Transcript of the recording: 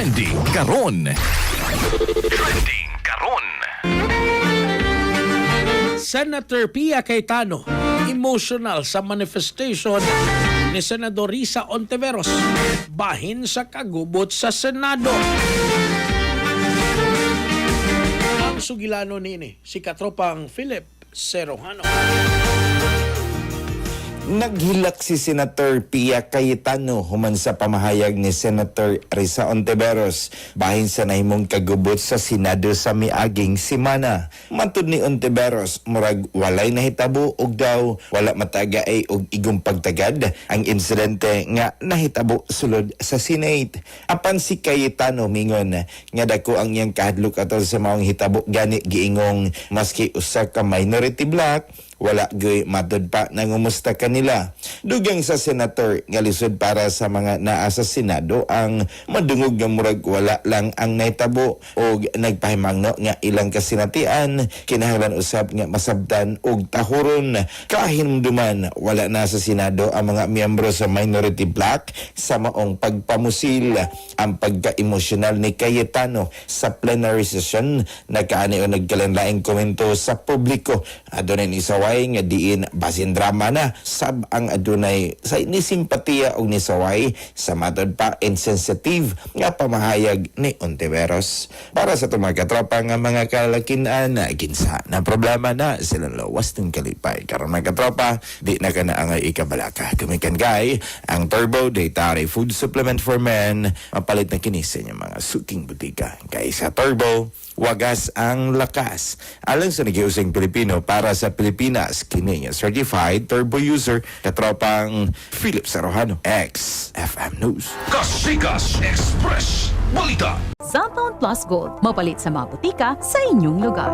Trending karon. Trending karon. Senator Pia Cayetano, emotional sa manifestation ni Senador Risa Ontiveros bahin sa kagubot sa Senado. Ang sugilano nini si katropang Philip Serojano. Naghilak si Senator Pia Cayetano human sa pamahayag ni Senator Risa Ontiveros bahin sa nahimong kagubot sa Senado sa miaging semana. Matud ni Ontiveros, murag walay nahitabo og daw wala mataga ay og igong pagtagad ang insidente nga nahitabo sulod sa Senate. Apan si Cayetano mingon nga dako ang iyang kahadlok ato sa maong hitabo gani giingong maski usa ka minority black wala gay matud pa nangumusta kanila. Dugang sa senator nga lisod para sa mga naa sa Senado ang madungog nga murag wala lang ang naitabo og nagpahimangno nga ilang kasinatian kinahanglan usab nga masabtan og tahuron. Kahinumduman wala na sa Senado ang mga miyembro sa minority black sa maong pagpamusil. Ang pagka-emosyonal ni Cayetano sa plenary session nagkaani o nagkalanlaing komento sa publiko. Adunay ni saway nga diin basin drama na sab ang adunay sa inisimpatiya og ni saway sa matod pa insensitive nga pamahayag ni Ontiveros. Para sa itong mga katropa nga mga kalakinan na kinsa na problema na silang lawas ng kalipay. Karon mga katropa, di na ka na ang ikabalaka. Kumikan kay ang Turbo Dietary Food Supplement for Men mapalit na kinis sa inyong mga suking butika. Kay sa Turbo, wagas ang lakas. Alang sa nagiusing Pilipino para sa Pilipinas, kini nga certified turbo user katropang Philip Serojano, XFM News. Kasikas Express Balita. Cellphone Plus Gold, mapalit sa mga butika sa inyong lugar.